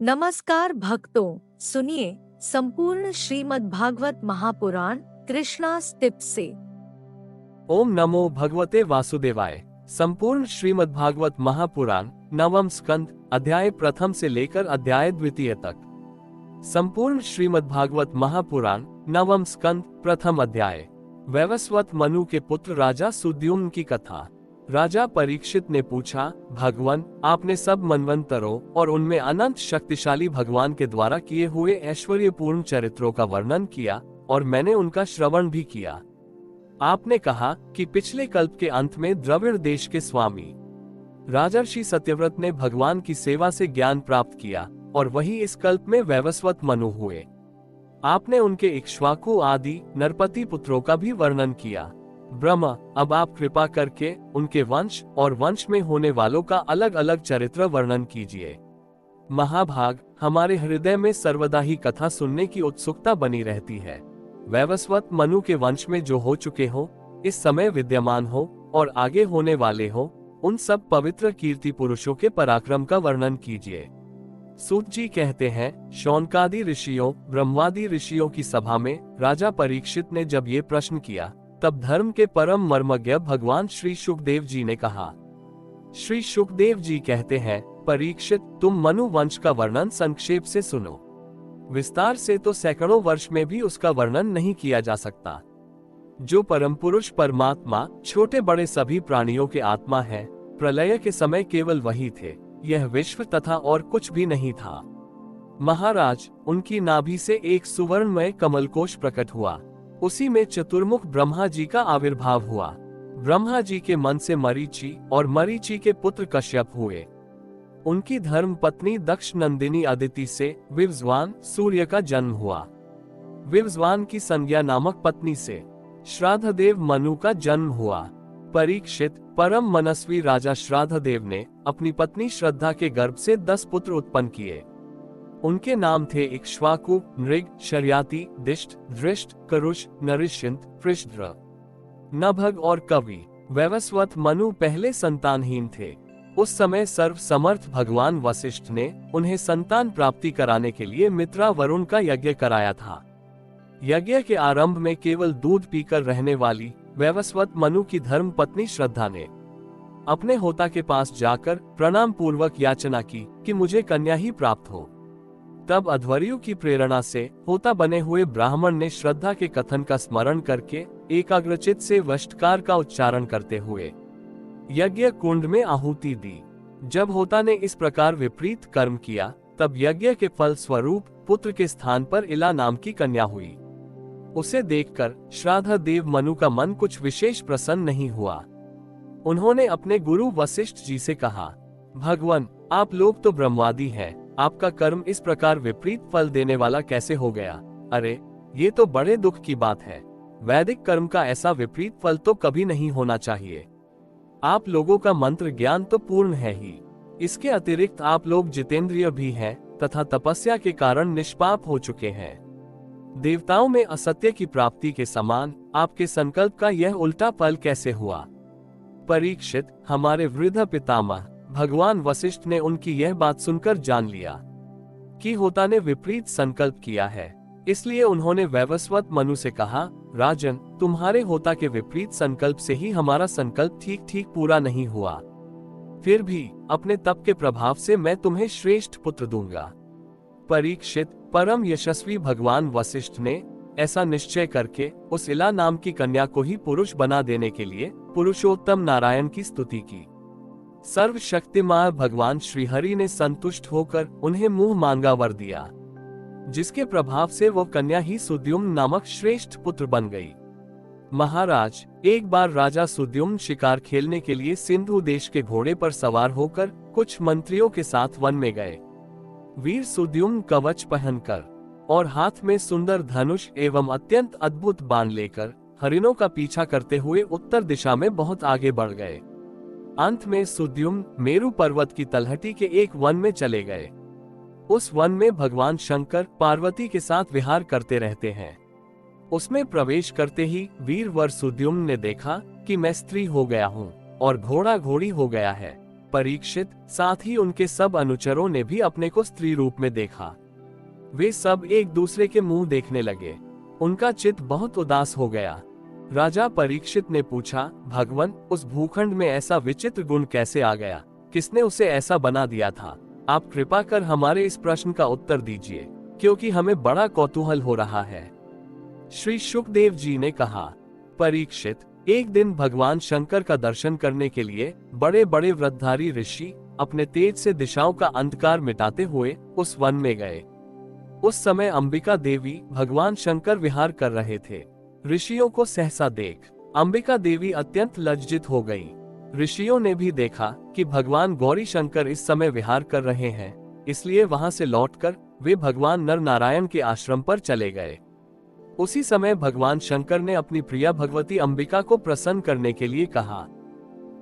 नमस्कार भक्तों, सुनिए संपूर्ण श्रीमद् भागवत महापुराण कृष्णा टिप्स से। ओम नमो भगवते वासुदेवाय। संपूर्ण श्रीमद् भागवत महापुराण नवम स्कंद अध्याय प्रथम से लेकर अध्याय द्वितीय तक। संपूर्ण श्रीमद् भागवत महापुराण नवम स्कंद प्रथम अध्याय। वैवस्वत मनु के पुत्र राजा सुद्युम्न की कथा। राजा परीक्षित ने पूछा, भगवान, आपने सब मनवंतरों और उनमें अनंत शक्तिशाली भगवान के द्वारा किए हुए ऐश्वर्यपूर्ण चरित्रों का वर्णन किया और मैंने उनका श्रवण भी किया। आपने कहा कि पिछले कल्प के अंत में द्रविड़ देश के स्वामी राजर्षि सत्यव्रत ने भगवान की सेवा से ज्ञान प्राप्त किया और वही इस कल्प में वैवस्वत मनु हुए। आपने उनके इक्ष्वाकु आदि नरपति पुत्रों का भी वर्णन किया। ब्रह्मा, अब आप कृपा करके उनके वंश और वंश में होने वालों का अलग अलग चरित्र वर्णन कीजिए। महाभाग, हमारे हृदय में सर्वदा ही कथा सुनने की उत्सुकता बनी रहती है। वैवस्वत मनु के वंश में जो हो चुके हो, इस समय विद्यमान हो और आगे होने वाले हो, उन सब पवित्र कीर्ति पुरुषों के पराक्रम का वर्णन कीजिए। सूत जी कहते हैं, शौनकादि ऋषियों ब्रह्मादि ऋषियों की सभा में राजा परीक्षित ने जब ये प्रश्न किया, तब धर्म के परम मर्मज्ञ भगवान श्री शुकदेव जी ने कहा। श्री शुकदेव जी कहते हैं, परीक्षित, तुम मनु वंश का वर्णन संक्षेप से सुनो। विस्तार से तो सैकड़ों वर्ष में भी उसका वर्णन नहीं किया जा सकता। जो परम पुरुष परमात्मा छोटे बड़े सभी प्राणियों के आत्मा है, प्रलय के समय केवल वही थे। यह विश्व तथा और कुछ भी नहीं था। महाराज, उनकी नाभि से एक सुवर्णमय कमलकोश प्रकट हुआ। उसी में चतुर्मुख ब्रह्मा जी का आविर्भाव हुआ। ब्रह्मा जी के मन से मरीचि और मरीचि के पुत्र कश्यप हुए। उनकी धर्म पत्नी दक्ष नंदिनी अदिति से विवस्वान सूर्य का जन्म हुआ। विवस्वान की संज्ञा नामक पत्नी से श्राद्धदेव मनु का जन्म हुआ। परीक्षित, परम मनस्वी राजा श्राद्धदेव ने अपनी पत्नी श्रद्धा के गर्भ से 10 पुत्र उत्पन्न किए। उनके नाम थे इक्ष्वाकु, नृग, शर्याति, दिष्ट, दृष्ट, करुष, नरिष्यंत, पृष्ठद्र, नभग और कवि। वैवस्वत मनु पहले संतानहीन थे। उस समय सर्व समर्थ भगवान वशिष्ठ ने उन्हें संतान प्राप्ति कराने के लिए मित्रा वरुण का यज्ञ कराया था। यज्ञ के आरंभ में केवल दूध पीकर रहने वाली वैवस्वत मनु की धर्म पत्नी श्रद्धा ने अपने होता के पास जाकर प्रणाम पूर्वक याचना की कि मुझे कन्या ही प्राप्त हो। तब अध्वर्यु की प्रेरणा से होता बने हुए ब्राह्मण ने श्रद्धा के कथन का स्मरण करके एकाग्रचित से वष्टकार का उच्चारण करते हुए यज्ञ कुंड में आहुति दी। जब होता ने इस प्रकार विपरीत कर्म किया, तब यज्ञ के फल स्वरूप पुत्र के स्थान पर इला नाम की कन्या हुई। उसे देखकर श्राद्धदेव मनु का मन कुछ विशेष प्रसन्न नहीं हुआ। उन्होंने अपने गुरु वशिष्ठ जी से कहा, भगवान, आप लोग तो ब्रह्मवादी हैं, आपका कर्म इस प्रकार विपरीत फल देने वाला कैसे हो गया? अरे, ये तो बड़े दुख की बात है। वैदिक कर्म का ऐसा विपरीत फल तो कभी नहीं होना चाहिए। आप लोगों का मंत्र ज्ञान तो पूर्ण है ही, इसके अतिरिक्त आप लोग जितेंद्रिय भी हैं तथा तपस्या के कारण निष्पाप हो चुके हैं। देवताओं में असत्य की प्राप्ति के समान आपके संकल्प का यह उल्टा फल कैसे हुआ? परीक्षित, हमारे वृद्ध पितामह भगवान वशिष्ठ ने उनकी यह बात सुनकर जान लिया कि होता ने विपरीत संकल्प किया है। इसलिए उन्होंने वैवस्वत मनु से कहा, राजन, तुम्हारे होता के विपरीत संकल्प से ही हमारा संकल्प ठीक ठीक पूरा नहीं हुआ। फिर भी अपने तप के प्रभाव से मैं तुम्हें श्रेष्ठ पुत्र दूंगा। परीक्षित, परम यशस्वी भगवान वशिष्ठ ने ऐसा निश्चय करके उस इला नाम की कन्या को ही पुरुष बना देने के लिए पुरुषोत्तम नारायण की स्तुति की। सर्वशक्तिमान भगवान श्रीहरि ने संतुष्ट होकर उन्हें मुंह मांगा वर दिया, जिसके प्रभाव से वो कन्या ही सुद्युम्न नामक श्रेष्ठ पुत्र बन गई। महाराज, एक बार राजा सुद्युम्न शिकार खेलने के लिए सिंधु देश के घोड़े पर सवार होकर कुछ मंत्रियों के साथ वन में गए। वीर सुद्युम्न कवच पहनकर और हाथ में सुंदर धनुष एवं अत्यंत अद्भुत बाण लेकर हरिणों का पीछा करते हुए उत्तर दिशा में बहुत आगे बढ़ गए। अंत में सुद्युम्न मेरु पर्वत की तलहटी के एक वन में चले गए। उस वन में भगवान शंकर पार्वती के साथ विहार करते रहते हैं। उसमें प्रवेश करते ही वीर वर सुद्युम्न ने देखा कि मैं स्त्री हो गया हूँ और घोड़ा घोड़ी हो गया है। परीक्षित, साथ ही उनके सब अनुचरों ने भी अपने को स्त्री रूप में देखा। वे सब एक दूसरे के मुंह देखने लगे। उनका चित्त बहुत उदास हो गया। राजा परीक्षित ने पूछा, भगवन, उस भूखंड में ऐसा विचित्र गुण कैसे आ गया? किसने उसे ऐसा बना दिया था? आप कृपा कर हमारे इस प्रश्न का उत्तर दीजिए, क्योंकि हमें बड़ा कौतूहल हो रहा है। श्री शुकदेव जी ने कहा, परीक्षित, एक दिन भगवान शंकर का दर्शन करने के लिए बड़े बड़े व्रतधारी ऋषि अपने तेज से दिशाओं का अंधकार मिटाते हुए उस वन में गए। उस समय अंबिका देवी भगवान शंकर विहार कर रहे थे। ऋषियों को सहसा देख अंबिका देवी अत्यंत लज्जित हो गई। ऋषियों ने भी देखा कि भगवान गौरी शंकर इस समय विहार कर रहे हैं, इसलिए वहां से लौटकर वे भगवान नर नारायण के आश्रम पर चले गए। उसी समय भगवान शंकर ने अपनी प्रिया भगवती अंबिका को प्रसन्न करने के लिए कहा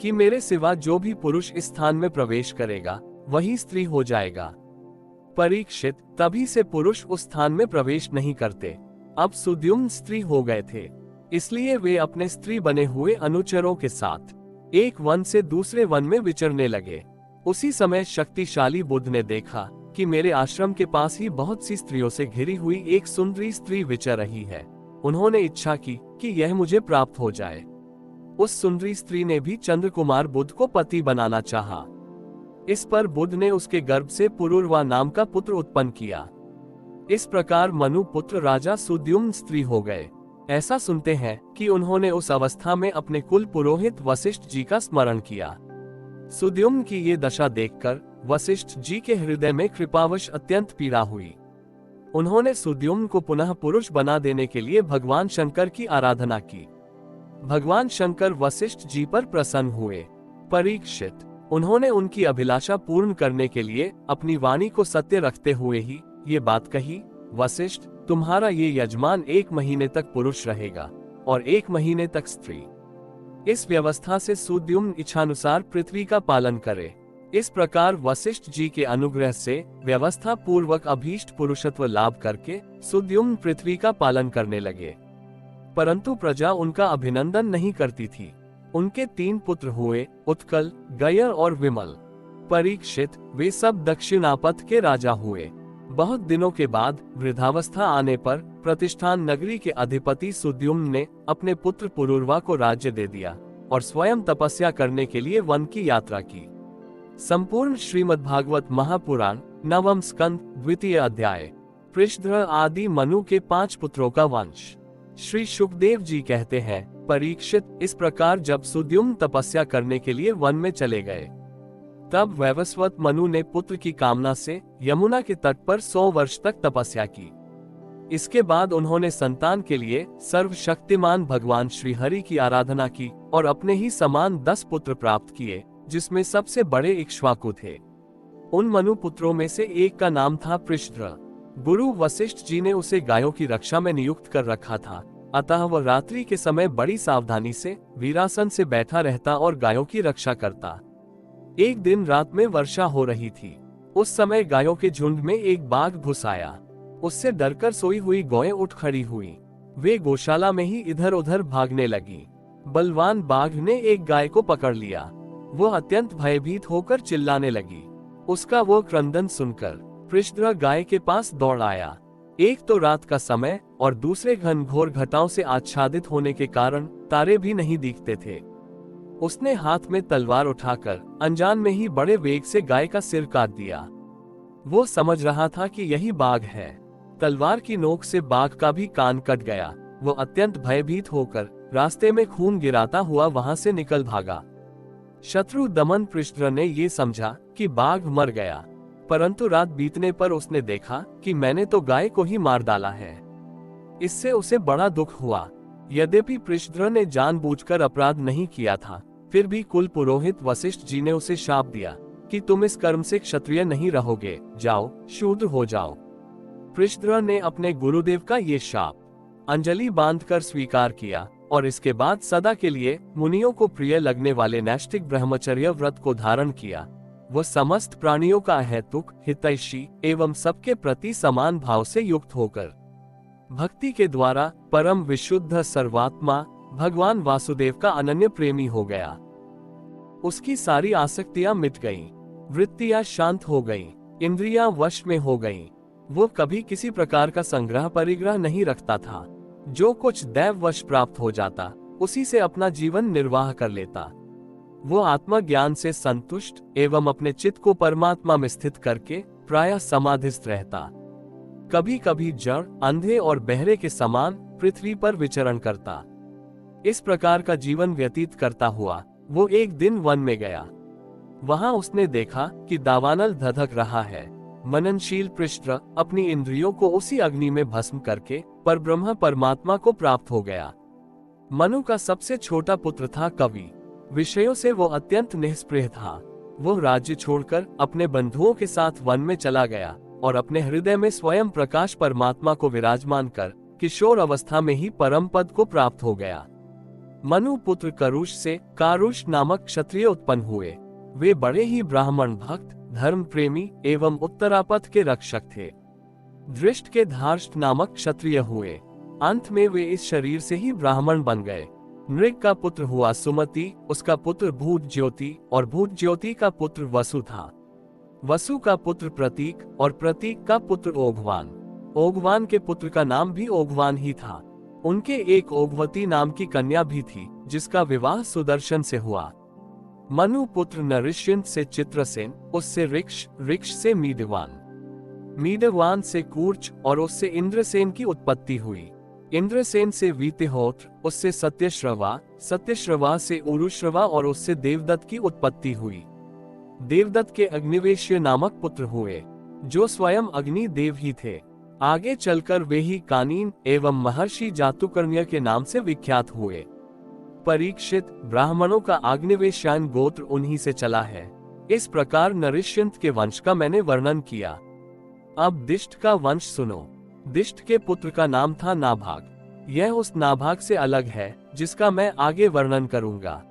कि मेरे सिवा जो भी पुरुष इस स्थान में प्रवेश करेगा वही स्त्री हो जाएगा। परीक्षित, तभी से पुरुष उस स्थान में प्रवेश नहीं करते। अब सुद्युम्न स्त्री हो गए थे, इसलिए वे अपने स्त्री बने हुए अनुचरों के साथ एक वन से दूसरे वन में विचरने लगे। उसी समय शक्तिशाली बुद्ध ने देखा कि मेरे आश्रम के पास ही बहुत सी स्त्रियों से घिरी हुई एक सुंदरी स्त्री विचर रही है। उन्होंने इच्छा की कि यह मुझे प्राप्त हो जाए। उस सुंदरी स्त्री ने भी चंद्रकुमार बुद्ध को पति बनाना चाहा। इस पर बुद्ध ने उसके गर्भ से पुरुरवा नाम का पुत्र उत्पन्न किया। इस प्रकार मनु पुत्र राजा सुद्युम्न स्त्री हो गए। ऐसा सुनते हैं कि उन्होंने उस अवस्था में अपने कुल पुरोहित वशिष्ठ जी का स्मरण किया। सुद्युम्न की ये दशा देखकर वशिष्ठ जी के हृदय में कृपावश अत्यंत पीड़ा हुई। उन्होंने सुद्युम्न को पुनः पुरुष बना देने के लिए भगवान शंकर की आराधना की। भगवान शंकर वशिष्ठ जी पर प्रसन्न हुए। परीक्षित, उन्होंने उनकी अभिलाषा पूर्ण करने के लिए अपनी वाणी को सत्य रखते हुए ही ये बात कही, वशिष्ठ, तुम्हारा ये यजमान 1 महीने तक पुरुष रहेगा और 1 महीने तक स्त्री। इस व्यवस्था से सुद्युम्न इच्छानुसार पृथ्वी का पालन करे। इस प्रकार वशिष्ठ जी के अनुग्रह से व्यवस्था पूर्वक अभीष्ट पुरुषत्व लाभ करके सुद्युम्न पृथ्वी का पालन करने लगे। परंतु प्रजा उनका अभिनंदन नहीं करती थी। उनके 3 पुत्र हुए, उत्कल, गयर और विमल। परीक्षित, वे सब दक्षिणापथ के राजा हुए। बहुत दिनों के बाद वृद्धावस्था आने पर प्रतिष्ठान नगरी के अधिपति सुद्युम्न ने अपने पुत्र पुरुरवा को राज्य दे दिया और स्वयं तपस्या करने के लिए वन की यात्रा की। संपूर्ण श्रीमद्भागवत महापुराण, 9वां स्कंद, 2वां अध्याय। पृषध्र आदि मनु के 5 पुत्रों का वंश। श्री शुकदेव जी कहते हैं, परीक्षित, इस प्रकार जब सुद्युम्न तपस्या करने के लिए वन में चले गए, तब वैवस्वत मनु ने पुत्र की कामना से यमुना के तट पर 100 वर्ष तक तपस्या की। इसके बाद उन्होंने संतान के लिए सर्वशक्तिमान भगवान श्री हरि की आराधना की और अपने ही समान 10 पुत्र प्राप्त किए, जिसमें सबसे बड़े इक्ष्वाकु थे। उन मनु पुत्रों में से एक का नाम था पृषध्र। गुरु वशिष्ठ जी ने उसे गायों की रक्षा में नियुक्त कर रखा था, अतः वह रात्रि के समय बड़ी सावधानी से वीरासन से बैठा रहता और गायों की रक्षा करता। एक दिन रात में वर्षा हो रही थी। उस समय गायों के झुंड में एक बाघ घुस आया। उससे डरकर सोई हुई गौएं उठ खड़ी हुई। वे गौशाला में ही इधर उधर भागने लगी। बलवान बाघ ने एक गाय को पकड़ लिया। वह अत्यंत भयभीत होकर चिल्लाने लगी। उसका वो क्रंदन सुनकर पृषध्र गाय के पास दौड़ आया। एक तो रात का समय और दूसरे घनघोर घटाओं से आच्छादित होने के कारण तारे भी नहीं दिखते थे। उसने हाथ में तलवार उठाकर अनजान में ही बड़े वेग से गाय का सिर काट दिया। वो समझ रहा था कि यही बाघ है। तलवार की नोक से बाघ का भी कान कट गया। वो अत्यंत भयभीत होकर रास्ते में खून गिराता हुआ वहां से निकल भागा। शत्रु दमन पृषध्र ने ये समझा कि बाघ मर गया, परंतु रात बीतने पर उसने देखा कि मैंने तो गाय को ही मार डाला है। इससे उसे बड़ा दुख हुआ। यद्यपि पृषध्र ने जानबूझकर अपराध नहीं किया था, फिर भी कुल पुरोहित वशिष्ठ जी ने उसे शाप दिया कि तुम इस कर्म से क्षत्रिय नहीं रहोगे, जाओ शूद्र हो जाओ। पृषध्र ने अपने गुरुदेव का ये शाप अंजलि बांधकर स्वीकार किया और इसके बाद सदा के लिए मुनियों को प्रिय लगने वाले नैष्ठिक ब्रह्मचर्य व्रत को धारण किया। वह समस्त प्राणियों का अहेतुक, हितैषी एवं सबके प्रति समान भाव से युक्त होकर भक्ति के द्वारा परम विशुद्ध सर्वात्मा भगवान वासुदेव का अनन्य प्रेमी हो गया। उसकी सारी आसक्तियां मिट गईं, वृत्तियां शांत हो गईं, इंद्रियां वश में हो गईं। वो कभी किसी प्रकार का संग्रह परिग्रह नहीं रखता था। जो कुछ दैववश प्राप्त हो जाता, उसी से अपना जीवन निर्वाह कर लेता। वो आत्मज्ञान से संतुष्ट एवं अपने चित्त को परमात्मा में स्थित करके प्रायः समाधिस्थ रहता। कभी कभी जड़, अंधे और बहरे के समान पृथ्वी पर विचरण करता। इस प्रकार का जीवन व्यतीत करता हुआ वो एक दिन वन में गया। वहां उसने देखा कि दावानल धधक रहा है। मननशील पृष्ठ अपनी इंद्रियों को उसी अग्नि में भस्म करके परब्रह्म परमात्मा को प्राप्त हो गया। मनु का सबसे छोटा पुत्र था कवि। विषयों से वो अत्यंत निस्पृह था। वो राज्य छोड़कर अपने बंधुओं के साथ वन में चला गया और अपने हृदय में स्वयं प्रकाश परमात्मा को विराजमान कर किशोर अवस्था में ही परम पद को प्राप्त हो गया। मनु पुत्र करुष से कारुष नामक क्षत्रिय उत्पन्न हुए। वे बड़े ही ब्राह्मण भक्त, धर्म प्रेमी एवं उत्तरापथ के रक्षक थे। दृष्ट के धार्ष्ट नामक क्षत्रिय हुए। अंत में वे इस शरीर से ही ब्राह्मण बन गए। नृग का पुत्र हुआ सुमति, उसका पुत्र भूत ज्योति और भूत ज्योति का पुत्र वसु था। वसु का पुत्र प्रतीक और प्रतीक का पुत्र ओघवान। ओघवान के पुत्र का नाम भी ओघवान ही था। उनके एक ओघवती नाम की कन्या भी थी, जिसका विवाह सुदर्शन से हुआ। मनु पुत्र नरिष्यंत से चित्रसेन, उससे ऋक्ष, ऋक्ष से मीदवान, मीदवान से कूर्च और उससे इंद्रसेन की उत्पत्ति हुई। इंद्रसेन से वीतिहोत्र, उससे सत्यश्रवा, सत्यश्रवा से उरुश्रवा और उससे देवदत्त की उत्पत्ति हुई। देवदत्त के अग्निवेश्य नामक पुत्र हुए, जो स्वयं अग्नि देव ही थे। आगे चलकर वे ही कानीन एवं महर्षि जातुकर्ण्य के नाम से विख्यात हुए। परीक्षित, ब्राह्मणों का अग्निवेश्यान गोत्र उन्हीं से चला है। इस प्रकार नरिष्यंत के वंश का मैंने वर्णन किया। अब दिष्ट का वंश सुनो। दिष्ट के पुत्र का नाम था नाभाग। यह उस नाभाग से अलग है जिसका मैं आगे वर्णन करूंगा।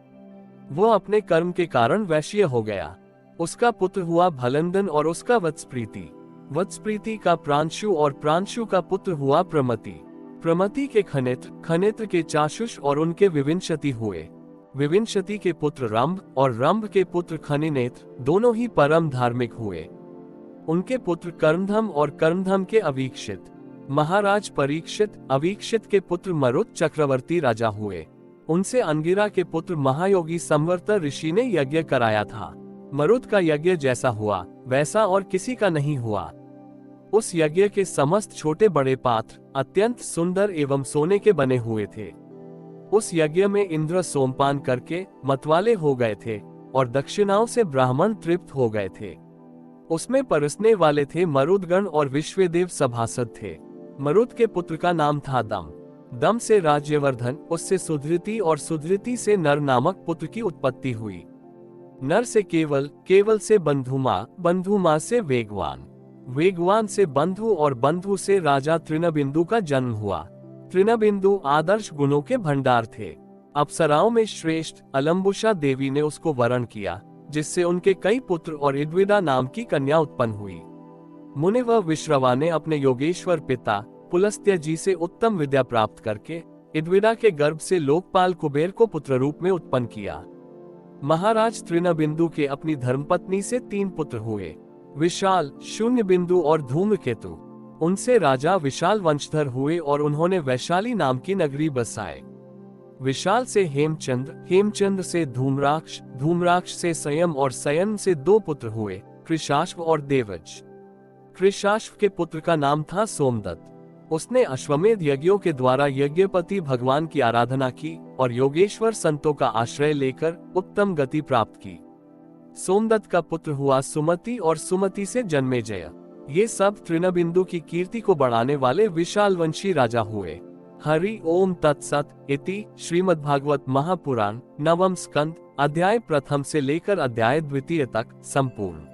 वो अपने कर्म के कारण वैश्य हो गया। उसका पुत्र हुआ भलंदन और उसका वत्सप्रीति। वत्सप्रीति का प्रांशु और प्रांशु का पुत्र हुआ प्रमति। प्रमति के खनित्र, खनित्र के चाशुष और उनके विविंशति हुए। विविंशति के पुत्र रंभ और रंभ के पुत्र खनिनेत्र दोनों ही परम धार्मिक हुए। उनके पुत्र कर्मधम और कर्मधम के अवीक्षित। महाराज परीक्षित, अवीक्षित के पुत्र मरुत चक्रवर्ती राजा हुए। उनसे अंगिरा के पुत्र महायोगी संवर्त ऋषि ने यज्ञ कराया था। मरुत का यज्ञ जैसा हुआ वैसा और किसी का नहीं हुआ। उस यज्ञ के समस्त छोटे बड़े पात्र अत्यंत सुंदर एवं सोने के बने हुए थे। उस यज्ञ में इंद्र सोमपान करके मतवाले हो गए थे और दक्षिणाओं से ब्राह्मण तृप्त हो गए थे। उसमें परसने वाले थे मरुदगण और विश्वदेव सभासद थे। मरुद के पुत्र का नाम था दम। दम से राज्यवर्धन, उससे सुधृति और सुधृति से नर नामक पुत्र की उत्पत्ति हुई। नर से केवल, केवल से बंधुमा, बंधुमा से वेगवान, वेगवान से बंधु और बंधु से राजा तृणबिंदु का जन्म हुआ। तृणबिंदु आदर्श गुणों के भंडार थे। अप्सराओं में श्रेष्ठ अलम्बुषा देवी ने उसको वरण किया, जिससे उनके कई पुत्र और इद्विदा नाम की कन्या उत्पन्न हुई। मुनि व विश्रवा ने अपने योगेश्वर पिता पुलस्त्य जी से उत्तम विद्या प्राप्त करके इद्विदा के गर्भ से लोकपाल कुबेर को पुत्र रूप में उत्पन्न किया। महाराज तृणबिंदु के अपनी धर्मपत्नी से 3 पुत्र हुए, विशाल, शून्य बिंदु और धूम्रकेतु। उनसे राजा विशाल वंशधर हुए और उन्होंने वैशाली नाम की नगरी बसाए। विशाल से हेमचंद्र, हेमचंद्र से धूम्राक्ष, धूम्राक्ष से संयम और संयम से 2 पुत्र हुए, कृशाश्व और देवज। कृशाश्व के पुत्र का नाम था सोमदत्त। उसने अश्वमेध यज्ञों के द्वारा यज्ञपति भगवान की आराधना की और योगेश्वर संतों का आश्रय लेकर उत्तम गति प्राप्त की। सोमदत्त का पुत्र हुआ सुमति और सुमति से जन्मेजय। ये सब तृणबिंदु की कीर्ति को बढ़ाने वाले विशाल वंशी राजा हुए। हरि ओम तत्सत इति श्रीमद्भागवत महापुराण नवम स्कंद अध्याय प्रथम से लेकर अध्याय द्वितीय तक संपूर्ण।